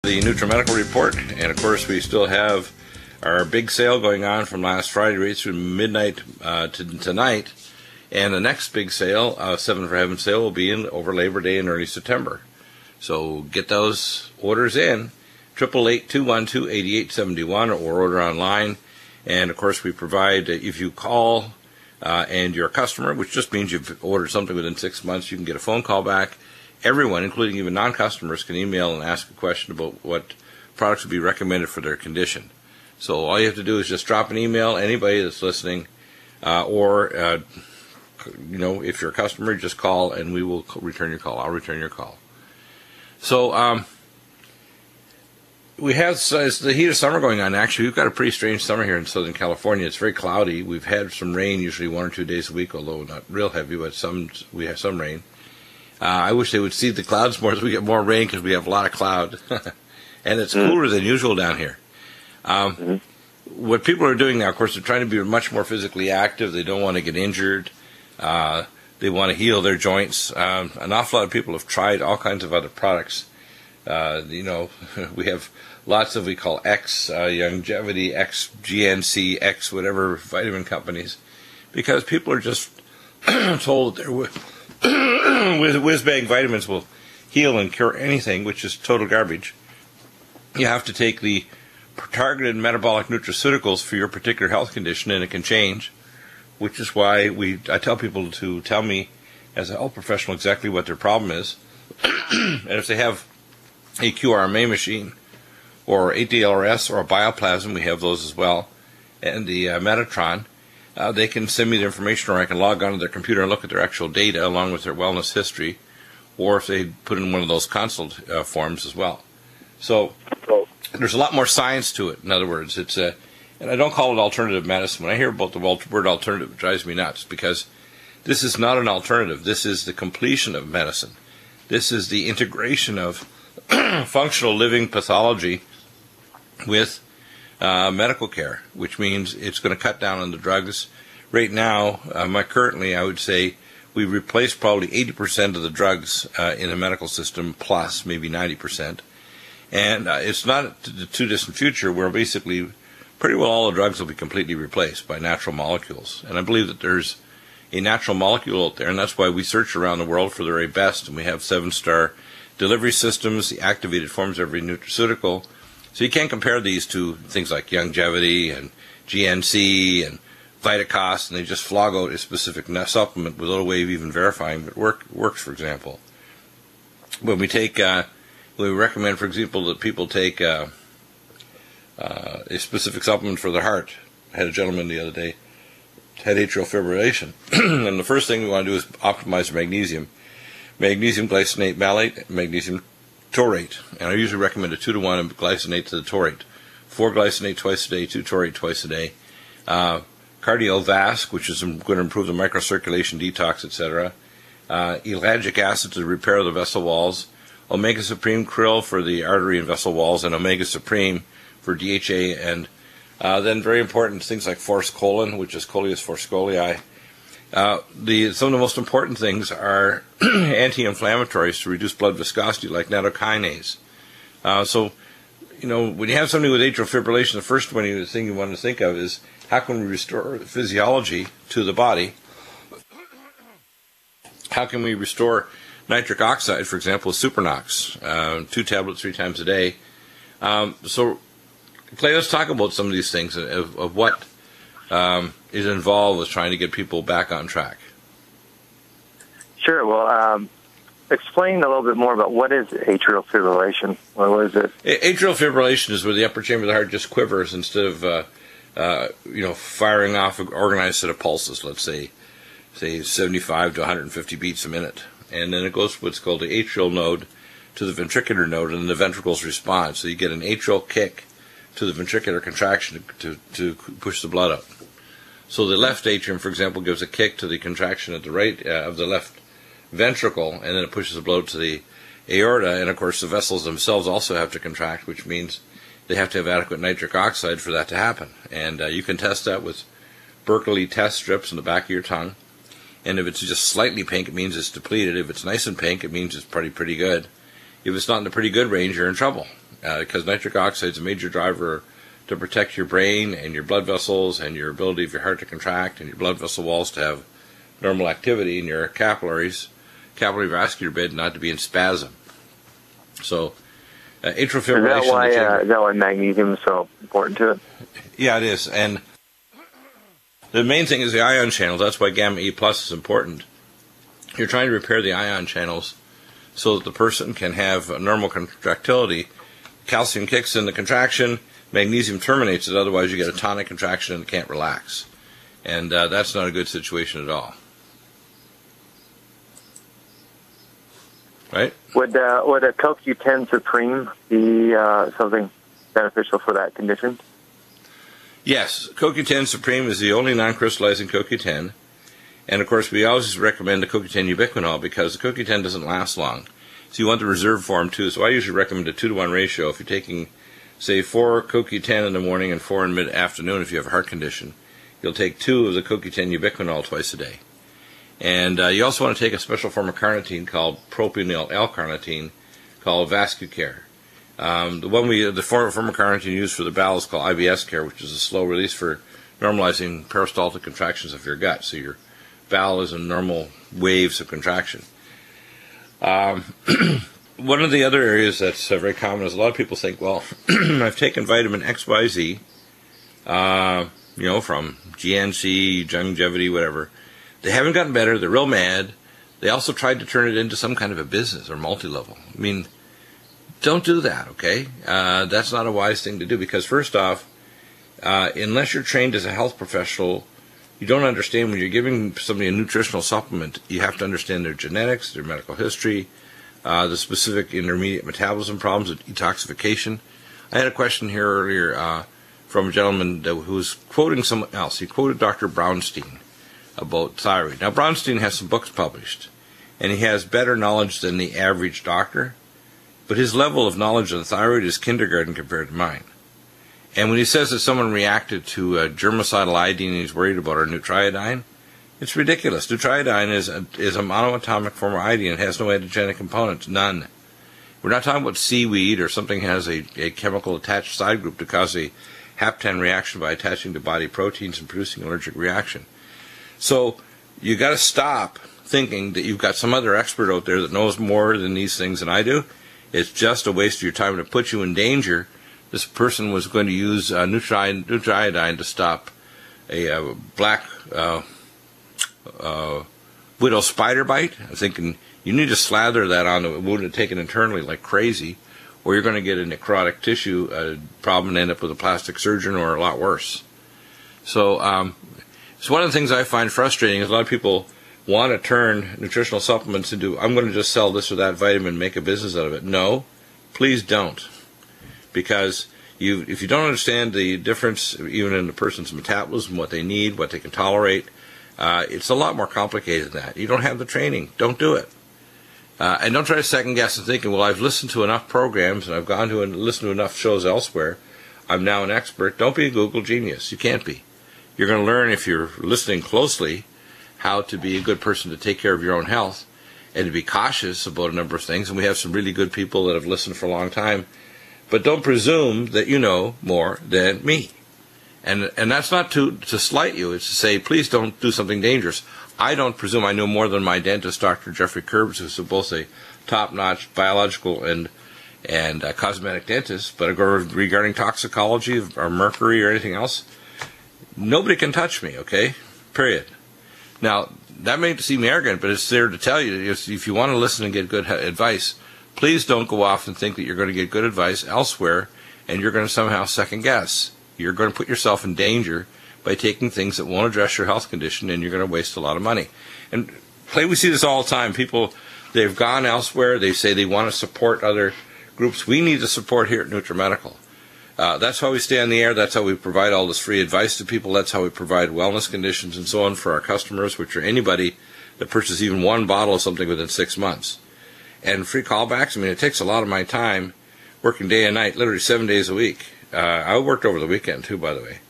The Nutrimedical report, and of course we still have our big sale going on from last Friday right through midnight to tonight, and the next big sale, 7 for Heaven sale, will be over Labor Day in early September. So get those orders in, 888-212-8871, or order online. And of course we provide, if you call and you're a customer, which just means you've ordered something within 6 months, you can get a phone call back. Everyone, including even non-customers, can email and ask a question about what products would be recommended for their condition. So all you have to do is just drop an email, anybody that's listening, or if you're a customer, just call and we will return your call. I'll return your call. So we have it's the heat of summer going on. Actually, we've got a pretty strange summer here in Southern California. It's very cloudy. We've had some rain, usually 1 or 2 days a week, although not real heavy, but we have some rain. I wish they would see the clouds more as we get more rain, because we have a lot of cloud. And it's cooler than usual down here. What people are doing now, of course, they're trying to be much more physically active. They don't want to get injured. They want to heal their joints. An awful lot of people have tried all kinds of other products. We have lots of, we call X, longevity, X, GNC, X, whatever vitamin companies, because people are just told that they're with whiz-bag vitamins will heal and cure anything, which is total garbage. You have to take the targeted metabolic nutraceuticals for your particular health condition, and it can change, which is why I tell people to tell me as a health professional exactly what their problem is. And if they have a QRMA machine or ADLRS or a bioplasm, we have those as well, and the Metatron, they can send me the information, or I can log onto their computer and look at their actual data along with their wellness history, or if they put in one of those consult forms as well. So there's a lot more science to it. In other words, it's and I don't call it alternative medicine. When I hear about the word alternative, it drives me nuts, because this is not an alternative. This is the completion of medicine. This is the integration of functional living pathology with medical care, which means it's going to cut down on the drugs. Right now, currently, I would say we replaced probably 80% of the drugs in the medical system, plus maybe 90%. And it's not the too distant future where basically pretty well all the drugs will be completely replaced by natural molecules. And I believe that there's a natural molecule out there, and that's why we search around the world for the very best. And we have 7-star delivery systems, the activated forms of every nutraceutical. So you can't compare these to things like longevity and GNC and Vitacost, and they just flog out a specific supplement without a way of even verifying it works, for example. When we recommend, for example, that people take a specific supplement for their heart. I had a gentleman the other day had atrial fibrillation, and the first thing we want to do is optimize their magnesium glycinate malate, magnesium taurate, and I usually recommend a 2-to-1 of glycinate to the taurate. 4 glycinate twice a day, 2 taurate twice a day. Cardiovasc, which is going to improve the microcirculation, detox, etc. Ellagic acid to the repair of the vessel walls. Omega Supreme krill for the artery and vessel walls, and Omega Supreme for DHA, and then very important things like forskolin, which is Coleus forskolii. Some of the most important things are anti-inflammatories to reduce blood viscosity, like nattokinase. When you have somebody with atrial fibrillation, the first thing you want to think of is, how can we restore physiology to the body? How can we restore nitric oxide, for example, with Supernox, 2 tablets 3 times a day? So, Clay, let's talk about some of these things, of what is involved with trying to get people back on track. Sure. Well, explain a little bit more about what is atrial fibrillation. What is it? Atrial fibrillation is where the upper chamber of the heart just quivers instead of firing off an organized set of pulses. Let's say 75 to 150 beats a minute, and then it goes what's called the atrial node to the ventricular node, and the ventricles respond. So you get an atrial kick to the ventricular contraction to push the blood up. So the left atrium, for example, gives a kick to the contraction at the right of the left ventricle, and then it pushes the blood to the aorta. And of course, the vessels themselves also have to contract, which means they have to have adequate nitric oxide for that to happen. And you can test that with Berkeley test strips in the back of your tongue. And if it's just slightly pink, it means it's depleted. If it's nice and pink, it means it's pretty good. If it's not in the pretty good range, you're in trouble. because nitric oxide is a major driver to protect your brain and your blood vessels and your ability of your heart to contract and your blood vessel walls to have normal activity and your capillary vascular bed not to be in spasm. So atrial fibrillation. Is that why magnesium is so important to it? Yeah, it is. And the main thing is the ion channels. That's why gamma E plus is important. You're trying to repair the ion channels so that the person can have a normal contractility. Calcium kicks in the contraction, magnesium terminates it, otherwise you get a tonic contraction and can't relax. And that's not a good situation at all. Right? Would a CoQ10 Supreme be something beneficial for that condition? Yes, CoQ10 Supreme is the only non-crystallizing CoQ10. And, of course, we always recommend the CoQ10 ubiquinol because the CoQ10 doesn't last long. So you want the reserve form, too. So I usually recommend a 2-to-1 ratio. If you're taking, say, 4 CoQ10 in the morning and 4 in mid-afternoon if you have a heart condition, you'll take 2 of the CoQ10 ubiquinol twice a day. And you also want to take a special form of carnitine called propionyl L-carnitine called VascuCare. The form of carnitine used for the bowel is called IBS Care, which is a slow release for normalizing peristaltic contractions of your gut. So your bowel is in normal waves of contraction. One of the other areas that's very common is a lot of people think, well, I've taken vitamin XYZ, from GNC, longevity, whatever. They haven't gotten better. They're real mad. They also tried to turn it into some kind of a business or multi-level. I mean, don't do that, okay? That's not a wise thing to do because, first off, unless you're trained as a health professional, you don't understand when you're giving somebody a nutritional supplement, you have to understand their genetics, their medical history, the specific intermediate metabolism problems, detoxification. I had a question here earlier from a gentleman who was quoting someone else. He quoted Dr. Brownstein about thyroid. Now, Brownstein has some books published, and he has better knowledge than the average doctor, but his level of knowledge of the thyroid is kindergarten compared to mine. And when he says that someone reacted to germicidal iodine and he's worried about our Nutrimedical, it's ridiculous. Nutrimedical is a monoatomic form of iodine. It has no antigenic components, none. We're not talking about seaweed or something has a chemical attached side group to cause a hapten reaction by attaching to body proteins and producing an allergic reaction. So you got to stop thinking that you've got some other expert out there that knows more than these things than I do. It's just a waste of your time to put you in danger. This person was going to use Nutrimedical to stop a black widow spider bite. I'm thinking you need to slather that on the wound and take it internally like crazy, or you're going to get a necrotic tissue problem and end up with a plastic surgeon or a lot worse. So it's one of the things I find frustrating is a lot of people want to turn nutritional supplements into, I'm going to just sell this or that vitamin and make a business out of it. No, please don't. Because if you don't understand the difference, even in a person's metabolism, what they need, what they can tolerate, it's a lot more complicated than that. You don't have the training. Don't do it. And don't try to second guess and thinking, well, I've listened to enough programs and I've gone to and listened to enough shows elsewhere. I'm now an expert. Don't be a Google genius. You can't be. You're going to learn, if you're listening closely, how to be a good person to take care of your own health and to be cautious about a number of things. And we have some really good people that have listened for a long time. But don't presume that you know more than me. And that's not to slight you. It's to say, please don't do something dangerous. I don't presume I know more than my dentist, Dr. Jeffrey Curbs, who's both a top-notch biological and cosmetic dentist. But regarding toxicology or mercury or anything else, nobody can touch me, okay? Period. Now, that may seem arrogant, but it's there to tell you, if you want to listen and get good advice, please don't go off and think that you're going to get good advice elsewhere and you're going to somehow second guess. You're going to put yourself in danger by taking things that won't address your health condition, and you're going to waste a lot of money. And we see this all the time. People, they've gone elsewhere. They say they want to support other groups. We need the support here at Nutrimedical. That's how we stay on the air. That's how we provide all this free advice to people. That's how we provide wellness conditions and so on for our customers, which are anybody that purchases even one bottle of something within 6 months. And free callbacks, I mean, it takes a lot of my time working day and night, literally 7 days a week. I worked over the weekend, too, by the way,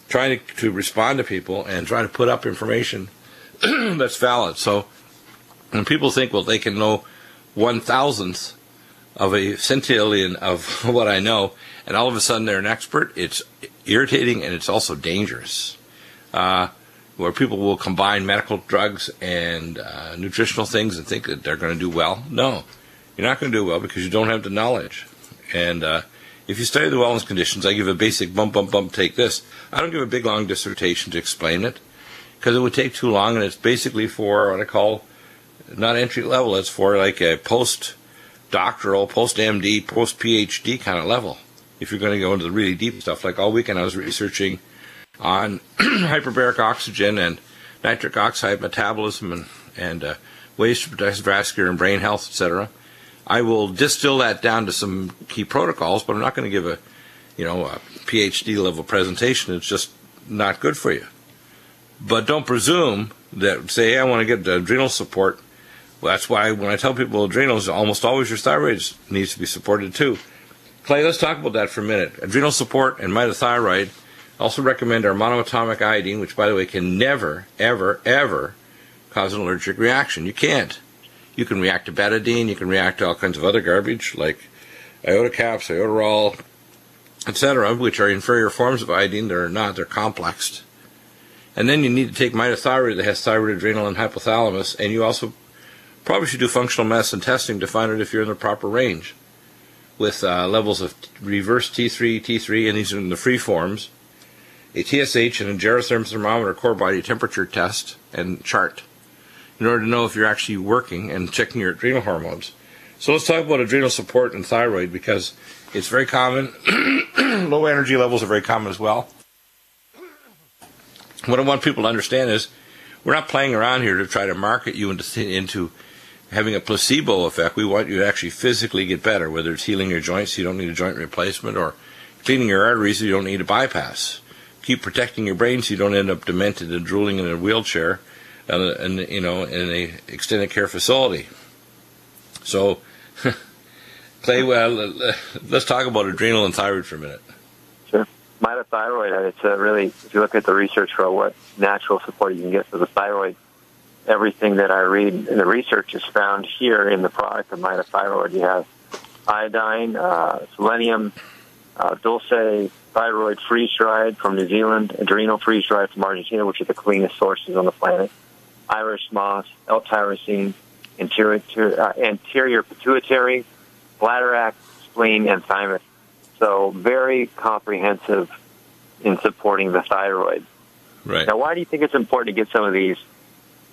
trying to respond to people and try to put up information that's valid. So when people think, well, they can know 1,000th of a centillion of what I know, and all of a sudden they're an expert. It's irritating, and it's also dangerous. Where people will combine medical drugs and nutritional things and think that they're going to do well. No, you're not going to do well because you don't have the knowledge. And if you study the wellness conditions, I give a basic bump, take this. I don't give a big, long dissertation to explain it because it would take too long, and it's basically for what I call not entry level. It's for like a post-doctoral, post-MD, post-PhD kind of level. If you're going to go into the really deep stuff, like all weekend I was researching on hyperbaric oxygen and nitric oxide metabolism and ways to protect vascular and brain health, etc. I will distill that down to some key protocols, but I'm not going to give a PhD level presentation. It's just not good for you. But don't presume that, say, hey, I want to get adrenal support. Well, that's why when I tell people adrenals, almost always your thyroid needs to be supported too. Clay, let's talk about that for a minute. Adrenal support and mitothyroid. Also recommend our monoatomic iodine, which, by the way, can never, ever, ever cause an allergic reaction. You can't. You can react to betadine. You can react to all kinds of other garbage like iota caps, iodoral, etc., which are inferior forms of iodine. They're not. They're complexed. And then you need to take mitothyroid that has thyroid, adrenal, and hypothalamus. And you also probably should do functional medicine testing to find out if you're in the proper range with levels of reverse T3, and these are in the free forms, a TSH and a gerotherm thermometer core body temperature test and chart in order to know if you're actually working and checking your adrenal hormones. So let's talk about adrenal support and thyroid because it's very common. Low energy levels are very common as well. What I want people to understand is we're not playing around here to try to market you into having a placebo effect. We want you to actually physically get better, whether it's healing your joints so you don't need a joint replacement or cleaning your arteries so you don't need a bypass. Keep protecting your brain so you don't end up demented and drooling in a wheelchair in a extended care facility. So, Clay, let's talk about adrenal and thyroid for a minute. Sure. Mitothyroid, it's really, if you look at the research for what natural support you can get for the thyroid, everything that I read in the research is found here in the product of mitothyroid. You have iodine, selenium, dulce, thyroid freeze-dried from New Zealand, adrenal freeze-dried from Argentina, which are the cleanest sources on the planet, Irish moss, L-tyrosine, anterior pituitary, bladder spleen, and thymus. So very comprehensive in supporting the thyroid. Right. Now, why do you think it's important to get some of these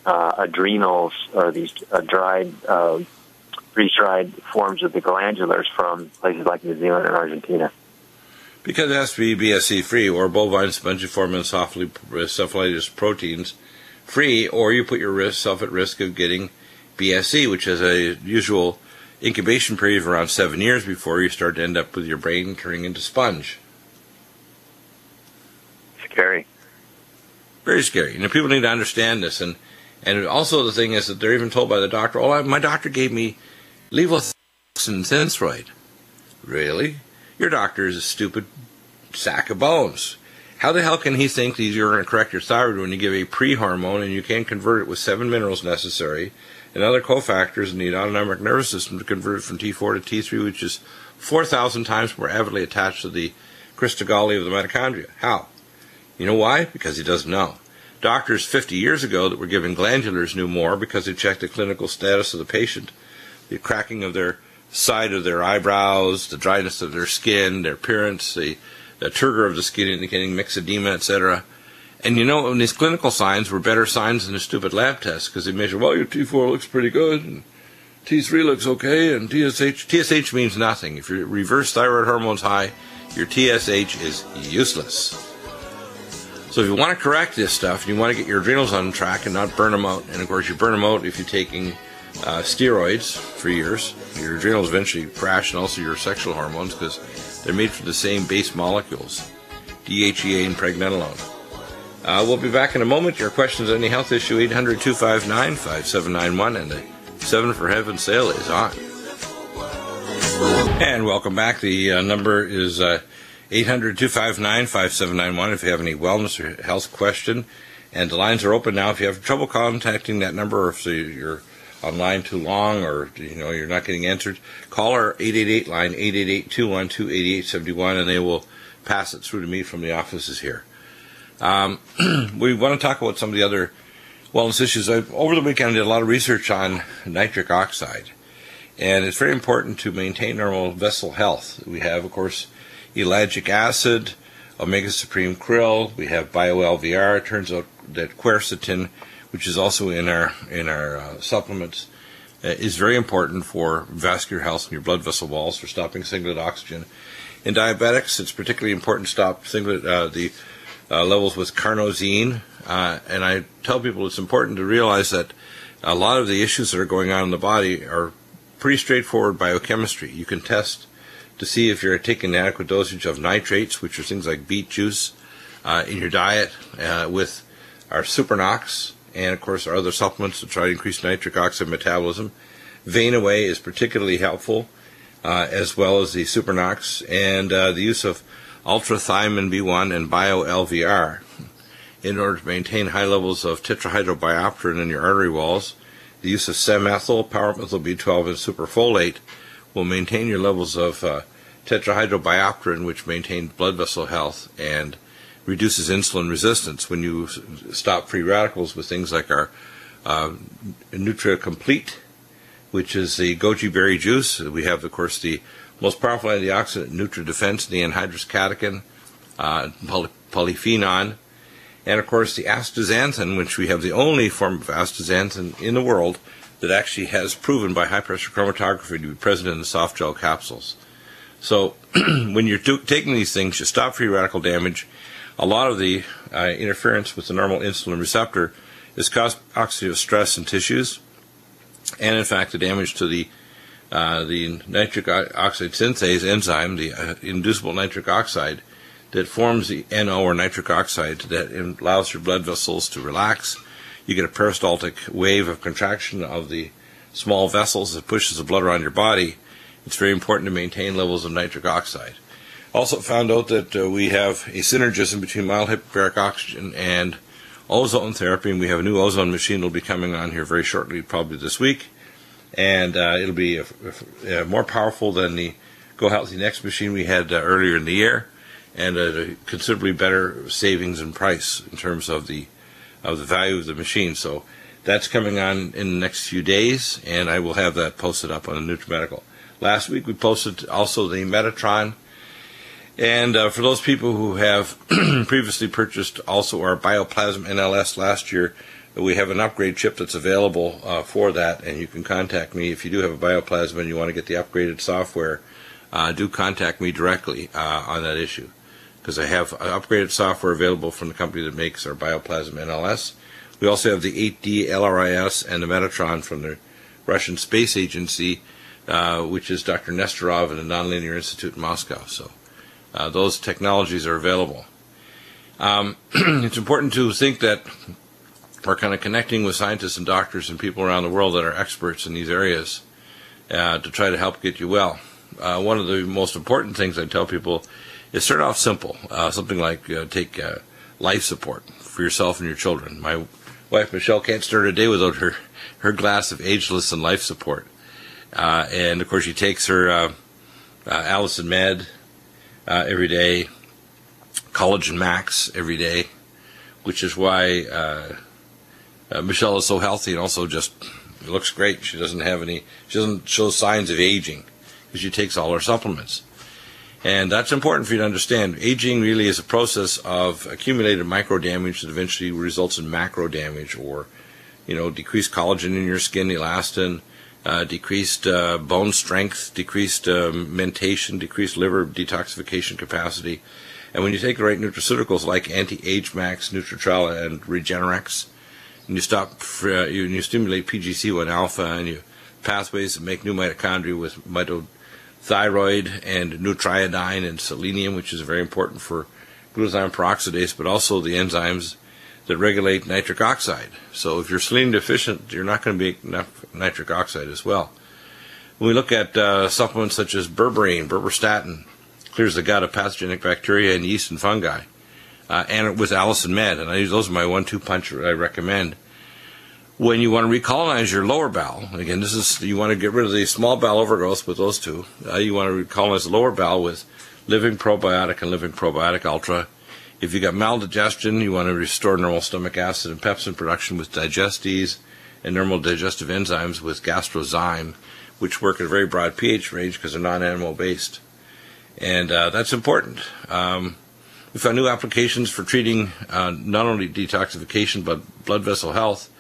adrenals or these freeze-dried forms of the glandulars from places like New Zealand and Argentina? Because it has to be BSE-free, or bovine spongiform encephalitis proteins free, or you put yourself at risk of getting BSE, which has a usual incubation period of around 7 years before you start to end up with your brain turning into sponge. Scary. Very scary. People need to understand this. And also the thing is that they're even told by the doctor, my doctor gave me levothyroxine Synthroid. Really? Your doctor is a stupid sack of bones. How the hell can he think that you're going to correct your thyroid when you give a pre-hormone and you can't convert it with 7 minerals necessary and other cofactors in the autonomic nervous system to convert it from T4 to T3, which is 4,000 times more avidly attached to the crista galli of the mitochondria? How? You know why? Because he doesn't know. Doctors 50 years ago that were giving glandulars knew more because they checked the clinical status of the patient, the cracking of their side of their eyebrows, the dryness of their skin, their appearance, the turgor of the skin indicating myxedema, etc. And when these clinical signs were better signs than a stupid lab test because they measure, your T4 looks pretty good, and T3 looks okay, and TSH means nothing. If your reverse thyroid hormone's high, your TSH is useless. So if you want to correct this stuff, you want to get your adrenals on track and not burn them out. And of course, you burn them out if you're taking steroids for years. Your adrenals eventually crash, and also your sexual hormones, because they're made from the same base molecules, DHEA and pregnenolone. We'll be back in a moment. Your questions on any health issue, 800-259-5791, and the 7 for Heaven sale is on. And welcome back. The number is 800-259-5791 if you have any wellness or health question. And the lines are open now. If you have trouble contacting that number, or if you're online too long, or you're not getting answered, call our 888 line, 888-212-8871, and they will pass it through to me from the offices here. We want to talk about some of the other wellness issues. Over the weekend, I did a lot of research on nitric oxide, and it's very important to maintain normal vessel health. We have, of course, ellagic acid, omega supreme krill. We have bio-LVR. It turns out that quercetin, which is also in our supplements, is very important for vascular health in your blood vessel walls, for stopping singlet oxygen. In diabetics, it's particularly important to stop singlet levels with carnosine. And I tell people it's important to realize that a lot of the issues that are going on in the body are pretty straightforward biochemistry. You can test to see if you're taking an adequate dosage of nitrates, which are things like beet juice, in your diet, with our Supernox, and of course our other supplements to try to increase nitric oxide metabolism. Vein Away is particularly helpful, as well as the Supernox, and the use of ultrathymine B1 and bio-LVR in order to maintain high levels of tetrahydrobiopterin in your artery walls. The use of semethyl, pyromethyl B12, and superfolate will maintain your levels of tetrahydrobiopterin, which maintain blood vessel health and reduces insulin resistance. When you stop free radicals with things like our NutriComplete, which is the goji berry juice. We have, of course, the most powerful antioxidant, NutriDefense, the anhydrous catechin, polyphenol, and, of course, the astaxanthin, which we have the only form of astaxanthin in the world that actually has proven by high-pressure chromatography to be present in the soft gel capsules. So when you're taking these things, you stop free radical damage. A lot of the interference with the normal insulin receptor is caused by oxidative stress in tissues, and, in fact, the damage to the nitric oxide synthase enzyme, the inducible nitric oxide, that forms the NO, or nitric oxide, that allows your blood vessels to relax. You get a peristaltic wave of contraction of the small vessels that pushes the blood around your body. It's very important to maintain levels of nitric oxide. Also found out that we have a synergism between mild hyperbaric oxygen and ozone therapy, and we have a new ozone machine that will be coming on here very shortly, probably this week. And it'll be more powerful than the Go Healthy Next machine we had earlier in the year, and a considerably better savings in price in terms of the value of the machine. So that's coming on in the next few days, and I will have that posted up on the Nutrimedical. Last week we posted also the Metatron, and for those people who have previously purchased also our Bioplasm NLS last year, we have an upgrade chip that's available for that, and you can contact me if you do have a Bioplasm and you want to get the upgraded software. Do contact me directly on that issue, because I have upgraded software available from the company that makes our Bioplasm NLS. We also have the 8D LRIS and the Metatron from the Russian Space Agency, which is Dr. Nestorov and the Nonlinear Institute in Moscow. So those technologies are available. It's important to think that we're kind of connecting with scientists and doctors and people around the world that are experts in these areas to try to help get you well. One of the most important things I tell people is start off simple, something like take life support for yourself and your children. My wife Michelle can't start a day without her glass of Ageless and life support, and of course she takes her Allison Med every day, Collagen Max every day, which is why Michelle is so healthy and also just looks great. She doesn't show signs of aging because she takes all her supplements. And that's important for you to understand. Aging really is a process of accumulated micro damage that eventually results in macro damage, or, decreased collagen in your skin, elastin, decreased bone strength, decreased mentation, decreased liver detoxification capacity. And when you take the right nutraceuticals like Anti-Age Max, Nutritrel, and Regenerex, and you you stimulate PGC1 alpha and you pathways that make new mitochondria with mitothyroid and nutriodine and selenium, which is very important for glutathione peroxidase, but also the enzymes that regulate nitric oxide. So if you're selenium deficient, you're not going to make enough nitric oxide as well. When we look at supplements such as berberine, berberstatin, clears the gut of pathogenic bacteria and yeast and fungi, and with Allison Med, and those are my 1-2 punch that I recommend. When you want to recolonize your lower bowel, again, you want to get rid of the small bowel overgrowth with those two. You want to recolonize the lower bowel with Living Probiotic and Living Probiotic Ultra. If you got maldigestion, you want to restore normal stomach acid and pepsin production with Digestes and normal digestive enzymes with Gastrozyme, which work at a very broad pH range because they're non-animal based. And that's important. We found new applications for treating not only detoxification but blood vessel health,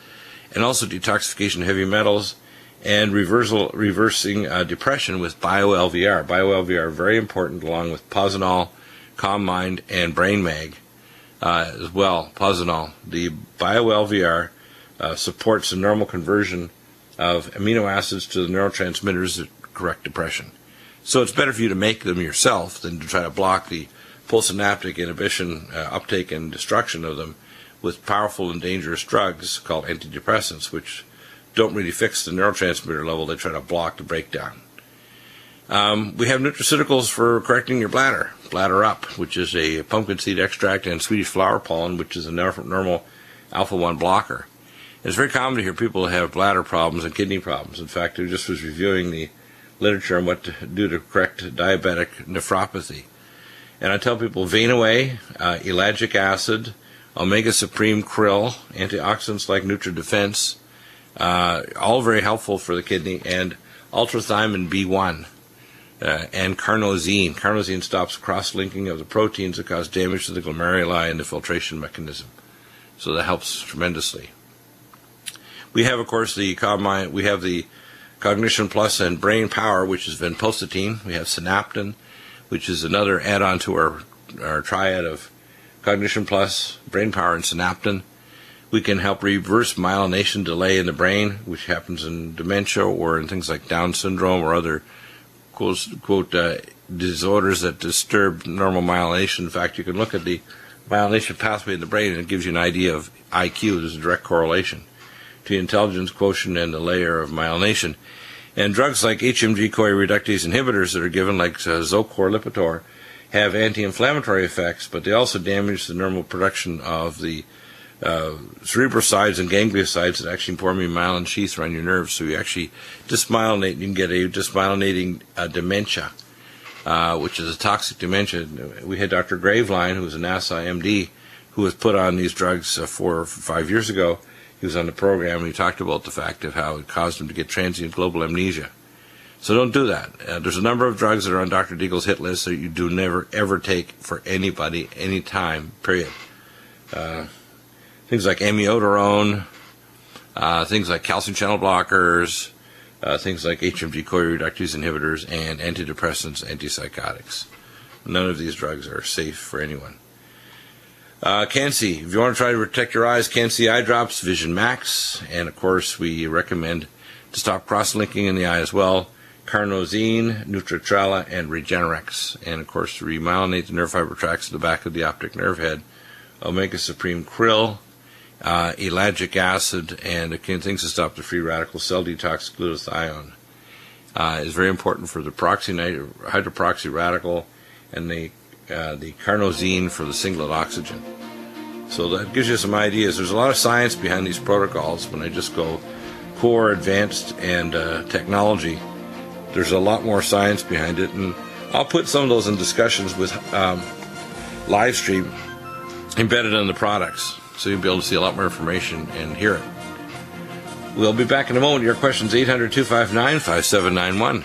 and also detoxification of heavy metals, and reversing depression with BioLVR. BioLVR very important, along with Posinol, Calm Mind, and Brain Mag as well. Posinol, the BioLVR supports the normal conversion of amino acids to the neurotransmitters that correct depression. So it's better for you to make them yourself than to try to block the postsynaptic inhibition, uptake, and destruction of them with powerful and dangerous drugs called antidepressants, which don't really fix the neurotransmitter level. They try to block the breakdown. We have nutraceuticals for correcting your bladder. Bladder Up, which is a pumpkin seed extract, and Swedish flower pollen, which is a normal alpha-1 blocker. It's very common to hear people have bladder problems and kidney problems. In fact, I just was reviewing the literature on what to do to correct diabetic nephropathy. And I tell people vein away, ellagic acid, omega supreme krill, antioxidants like NutriDefense, all very helpful for the kidney, and ultrathymine B1 and carnosine. Carnosine stops cross-linking of the proteins that cause damage to the glomeruli and the filtration mechanism. So that helps tremendously. We have, of course, we have the Cognition Plus and Brain Power, which is vinpocetine. We have Synaptin, which is another add-on to our triad of Cognition Plus, Brain Power, and Synaptin. We can help reverse myelination delay in the brain, which happens in dementia or in things like Down syndrome or other quote disorders that disturb normal myelination. In fact, you can look at the myelination pathway in the brain and it gives you an idea of IQ. There's a direct correlation to the intelligence quotient and the layer of myelination. And drugs like HMG-CoA reductase inhibitors that are given, like Zocor, Lipitor, have anti-inflammatory effects, but they also damage the normal production of the cerebrosides and gangliosides that actually form a myelin sheath around your nerves. So you actually dysmyelinate, you can get a dysmyelinating dementia, which is a toxic dementia. We had Dr. Graveline, who was a NASA MD, who was put on these drugs 4 or 5 years ago. He was on the program, and he talked about the fact of how it caused him to get transient global amnesia. So don't do that. There's a number of drugs that are on Dr. Deagle's hit list that you do never, ever take for anybody, anytime, period. Things like amiodarone, things like calcium channel blockers, things like HMG-CoA reductase inhibitors, and antidepressants, antipsychotics. None of these drugs are safe for anyone. Can-C, if you want to try to protect your eyes, Can-C eye drops, Vision Max, and of course we recommend to stop cross-linking in the eye as well, Carnosine, Nutritrala, and Regenerex, and of course to remyelinate the nerve fiber tracts at the back of the optic nerve head, Omega Supreme Krill, ellagic acid, and things to stop the free radical cell detox, glutathione. Is very important for the hydroperoxy radical and the carnosine for the singlet oxygen. So that gives you some ideas. There's a lot of science behind these protocols. When I just go core, advanced, and technology, there's a lot more science behind it. And I'll put some of those in discussions with live stream embedded in the products, so you'll be able to see a lot more information and hear it. We'll be back in a moment. Your questions, 800-259-5791.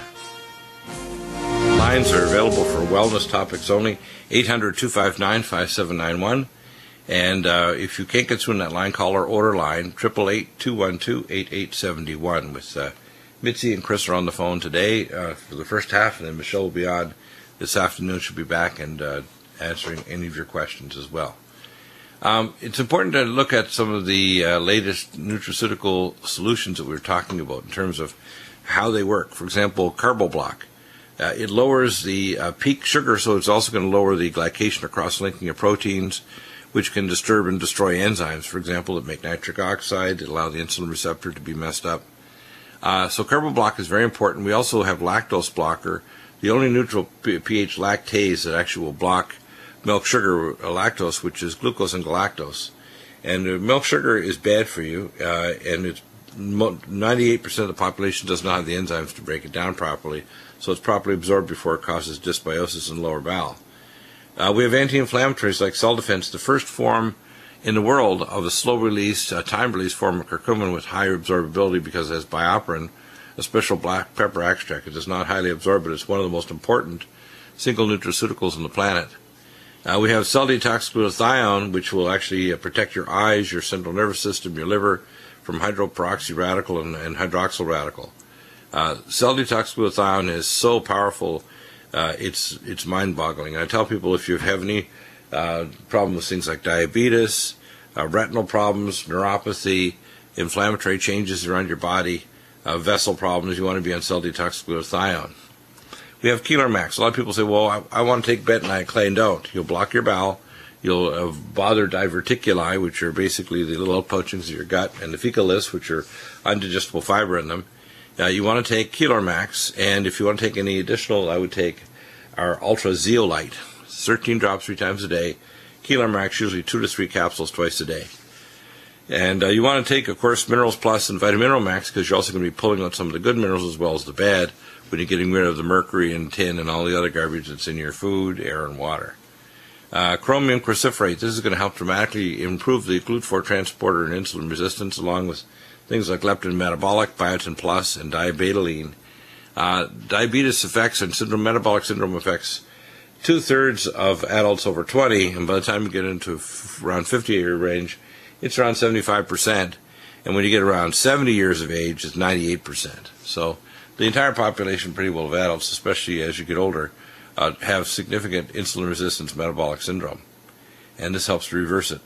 Lines are available for wellness topics only, 800-259-5791. And if you can't get through in that line, call our order line, 888-212-8871. With Mitzi and Chris are on the phone today for the first half, and then Michelle will be on this afternoon. She'll be back and answering any of your questions as well. It's important to look at some of the latest nutraceutical solutions that we were talking about in terms of how they work. For example, CarboBlock. It lowers the peak sugar, so it's also going to lower the glycation or cross-linking of proteins, which can disturb and destroy enzymes, for example, that make nitric oxide, that allow the insulin receptor to be messed up. So CarboBlock is very important. We also have lactose blocker, the only neutral pH lactase that actually will block milk sugar lactose, which is glucose and galactose. And milk sugar is bad for you, and it's 98% of the population does not have the enzymes to break it down properly, so it's properly absorbed before it causes dysbiosis in the lower bowel. We have anti-inflammatories like cell defense, the first form in the world of a slow-release, time-release form of curcumin with higher absorbability because it has bioperin, a special black pepper extract. It is not highly absorbed, but it's one of the most important single nutraceuticals on the planet. We have cell detox glutathione, which will actually protect your eyes, your central nervous system, your liver from hydroperoxy radical and hydroxyl radical. Cell detox glutathione is so powerful, it's mind-boggling. And I tell people if you have any problem with things like diabetes, retinal problems, neuropathy, inflammatory changes around your body, vessel problems, you want to be on cell detox glutathione. We have Keeler Max. A lot of people say, well, I want to take bentonite clay, and don't. You'll block your bowel. You'll bother diverticuli, which are basically the little outpouchings of your gut, and the fecalist, which are undigestible fiber in them. You want to take Keeler Max, and if you want to take any additional, I would take our Ultra Zeolite. 13 drops 3 times a day. Keeler Max, usually 2 to 3 capsules twice a day. And you want to take, of course, Minerals Plus and Vitamineral Max, because you're also going to be pulling out some of the good minerals as well as the bad when you're getting rid of the mercury and tin and all the other garbage that's in your food, air, and water. Chromium cruciferate. This is going to help dramatically improve the GLUT4 transporter and insulin resistance, along with things like leptin metabolic, biotin plus, and diabetoline. Diabetes affects and metabolic syndrome affects 2/3 of adults over 20, and by the time you get into around 50-year range, it's around 75%, and when you get around 70 years of age, it's 98%. So the entire population, pretty well, of adults, especially as you get older, have significant insulin resistance metabolic syndrome, and this helps to reverse it.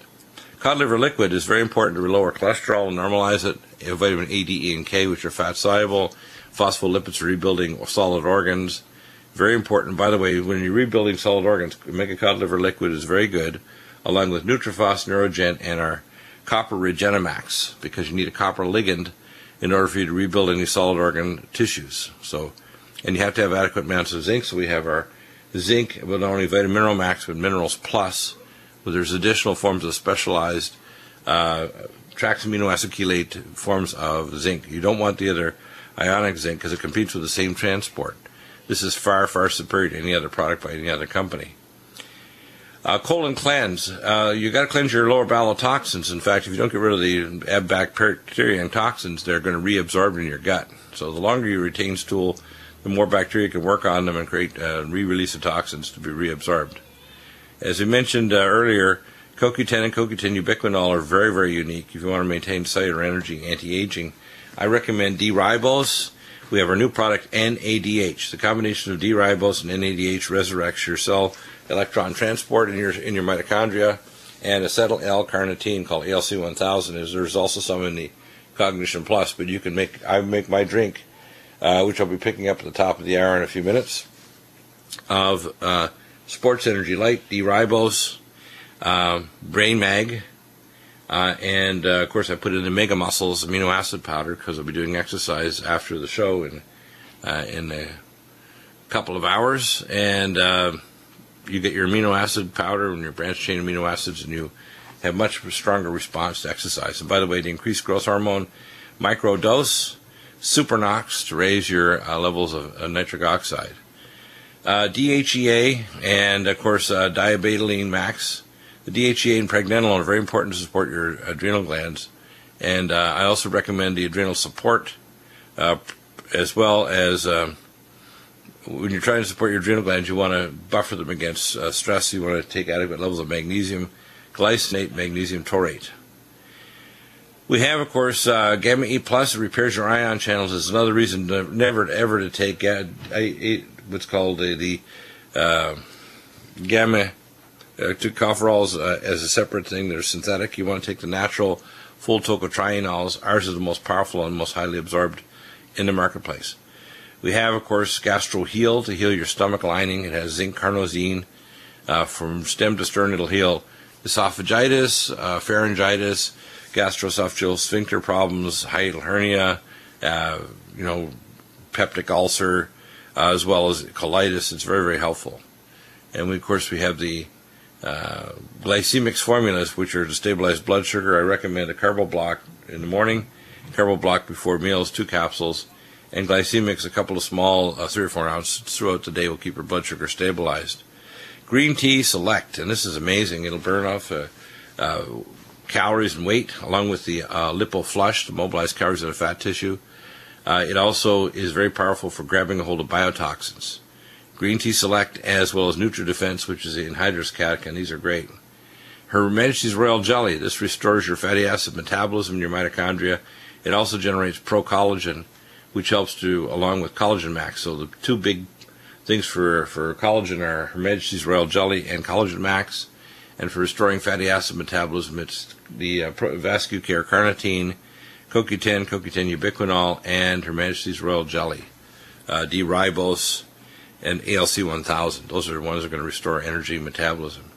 Cod liver liquid is very important to lower cholesterol and normalize it. Vitamin A, D, E, and K, which are fat-soluble. Phospholipids are rebuilding solid organs. Very important. By the way, when you're rebuilding solid organs, omega cod liver liquid is very good, along with Nutrifos, Neurogent, and our copper Regenemax, because you need a copper ligand in order for you to rebuild any solid organ tissues. And you have to have adequate amounts of zinc, so we have our zinc with not only Vitamineral Max, but Minerals Plus, where there's additional forms of specialized transamino acid chelate forms of zinc. You don't want the other ionic zinc because it competes with the same transport. This is far, far superior to any other product by any other company. Colon cleanse. You got to cleanse your lower bowel of toxins. In fact, if you don't get rid of the bacteria and toxins, they're going to reabsorb in your gut. So the longer you retain stool, the more bacteria can work on them and create re-release of toxins to be reabsorbed. As we mentioned earlier, CoQ10 and CoQ10 ubiquinol are very, very unique. If you want to maintain cellular energy, anti-aging, I recommend D-ribose. We have our new product, NADH. The combination of D-ribose and NADH resurrects your cell electron transport in your mitochondria, and acetyl L-carnitine called ALC-1000. There's also some in the Cognition Plus, but I make my drink, which I'll be picking up at the top of the hour in a few minutes, of Sports Energy Light, D-ribose, Brain Mag, and of course I put in the Mega Muscles amino acid powder because I'll be doing exercise after the show in a couple of hours, and you get your amino acid powder and your branched chain amino acids, and you have much stronger response to exercise. And by the way, the increased growth hormone microdose, Supernox to raise your levels of nitric oxide. DHEA and, of course, diabetoline max. The DHEA and pregnenolone are very important to support your adrenal glands. And I also recommend the adrenal support, as well as when you're trying to support your adrenal glands, you want to buffer them against stress. You want to take adequate levels of magnesium glycinate, magnesium taurate. We have, of course, Gamma E Plus. It repairs your ion channels. Is another reason never ever to take what's called the gamma tocopherols as a separate thing. They're synthetic. You want to take the natural full tocotrienols. Ours is the most powerful and most highly absorbed in the marketplace. We have, of course, Gastro Heal to heal your stomach lining. It has zinc carnosine. From stem to stern, it'll heal esophagitis, pharyngitis, gastroesophageal sphincter problems, hiatal hernia, peptic ulcer, as well as colitis. It's very, very helpful. And we, of course, we have the Glycemics formulas, which are to stabilize blood sugar, I recommend a Carbo Block in the morning, Carbo Block before meals, 2 capsules, and Glycemics, a couple of small 3 or 4 ounces throughout the day, will keep your blood sugar stabilized. Green Tea Select, and this is amazing. It'll burn off calories and weight, along with the Lipo Flush to mobilize calories out of fat tissue. It also is very powerful for grabbing a hold of biotoxins. Green Tea Select, as well as NutriDefense, which is the anhydrous catechin. These are great. Her Majesty's Royal Jelly. This restores your fatty acid metabolism in your mitochondria. It also generates pro-collagen, which helps to, along with Collagen Max. So the 2 big things for collagen are Her Majesty's Royal Jelly and Collagen Max. And for restoring fatty acid metabolism, it's the Vascucare Carnitine, CoQ10, CoQ10 Ubiquinol, and Her Majesty's Royal Jelly, D-Ribose, and ALC 1000. Those are the ones that are going to restore energy and metabolism.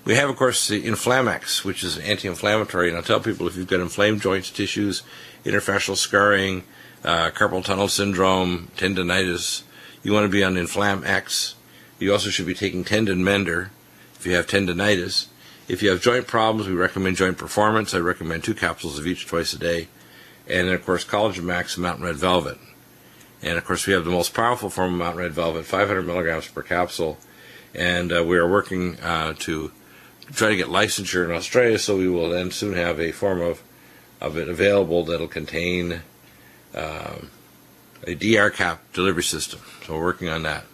We have, of course, the Inflamex, which is an anti-inflammatory. And I'll tell people, if you've got inflamed joints, tissues, interfascial scarring, carpal tunnel syndrome, tendinitis, you want to be on Inflamex. You also should be taking Tendon Mender if you have tendinitis. If you have joint problems, we recommend Joint Performance. I recommend 2 capsules of each twice a day. And then, of course, Collagen Max and Mountain Red Velvet. And, of course, we have the most powerful form of Mountain Red Velvet, 500 milligrams per capsule. And we are working to try to get licensure in Australia, so we will then soon have a form of it available that will contain a DR cap delivery system. So we're working on that.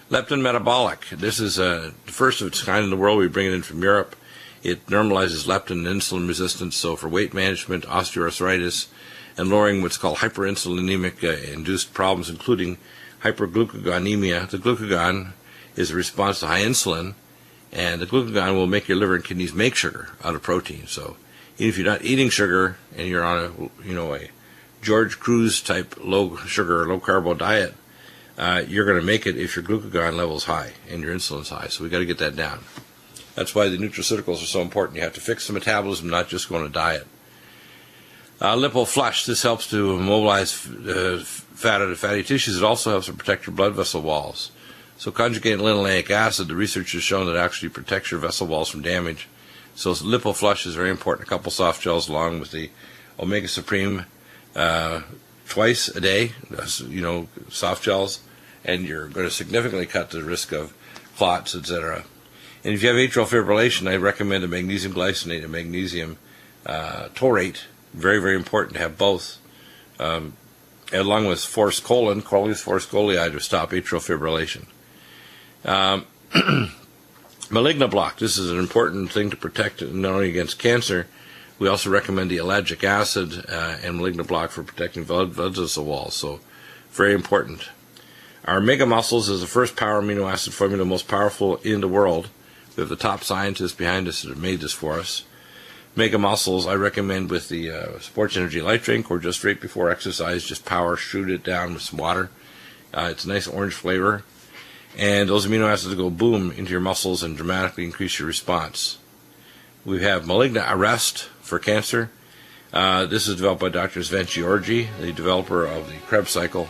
Leptin Metabolic. This is the first of its kind in the world. We bring it in from Europe. It normalizes leptin and insulin resistance, so for weight management, osteoarthritis, and lowering what's called hyperinsulinemic-induced problems, including hyperglucagonemia. The glucagon is a response to high insulin, and the glucagon will make your liver and kidneys make sugar out of protein. So even if you're not eating sugar and you're on a George Cruz type low sugar, low carbo diet, you're going to make it if your glucagon level is high and your insulin's high. So we got to get that down. That's why the nutraceuticals are so important. You have to fix the metabolism, not just go on a diet. Lipo Flush. This helps to mobilize fat out of fatty tissues. It also helps to protect your blood vessel walls. So conjugated linoleic acid, the research has shown that it actually protects your vessel walls from damage. So Lipo Flush is very important. A couple soft gels along with the Omega Supreme twice a day, soft gels, and you're going to significantly cut the risk of clots, etc. And if you have atrial fibrillation, I recommend a magnesium glycinate and magnesium taurate. Very, very important to have both, along with forced colon, Corliss forced Golii, to stop atrial fibrillation. Maligna block. This is an important thing to protect not only against cancer. We also recommend the ellagic acid and Maligna block for protecting blood vessel walls. So, very important. Our Mega Muscles is the first power amino acid formula, most powerful in the world. We have the top scientists behind us that have made this for us. Mega Muscles, I recommend with the Sports Energy Light Drink, or just right before exercise, just shoot it down with some water. It's a nice orange flavor. And those amino acids go boom into your muscles and dramatically increase your response. We have Maligna Arrest for cancer. This is developed by Dr. Sven Georgi, the developer of the Krebs cycle.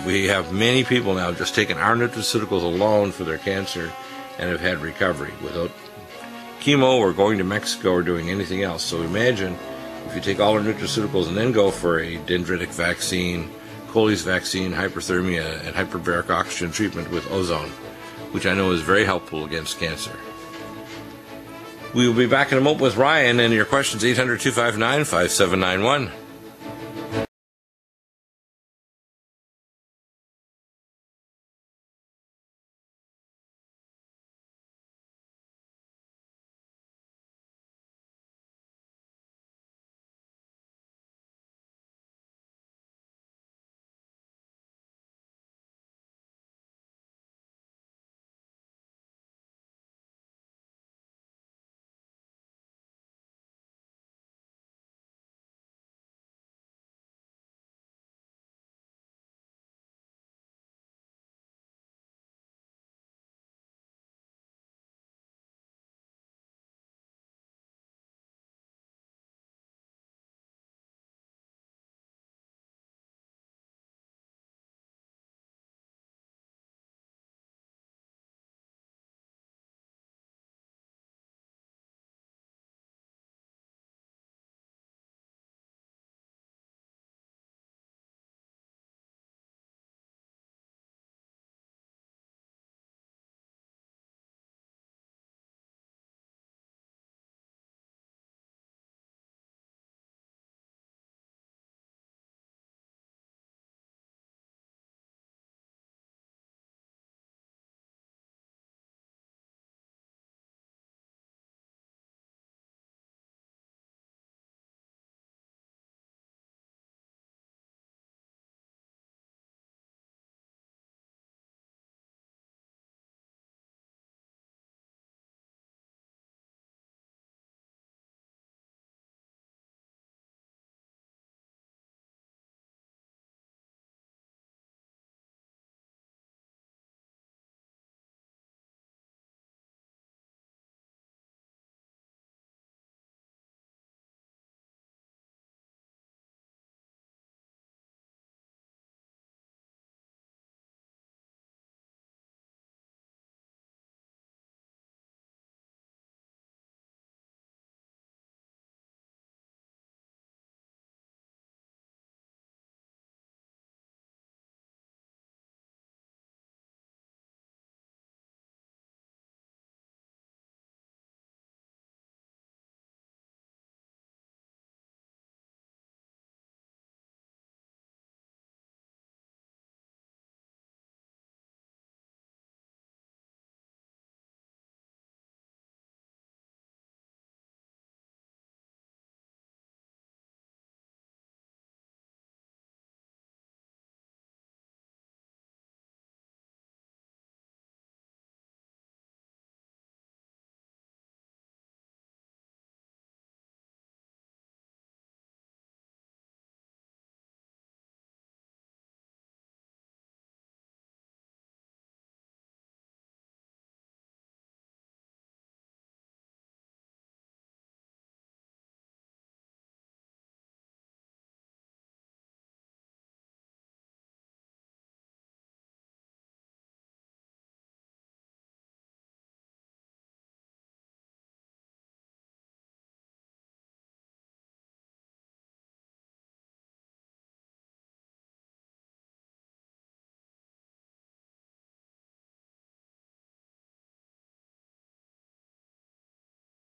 We have many people now just taking our nutraceuticals alone for their cancer and have had recovery without chemo or going to Mexico or doing anything else. So imagine if you take all our nutraceuticals and then go for a dendritic vaccine, Coley's vaccine, hyperthermia, and hyperbaric oxygen treatment with ozone, which I know is very helpful against cancer. We will be back in a moment with Ryan, and your questions 800-259-5791.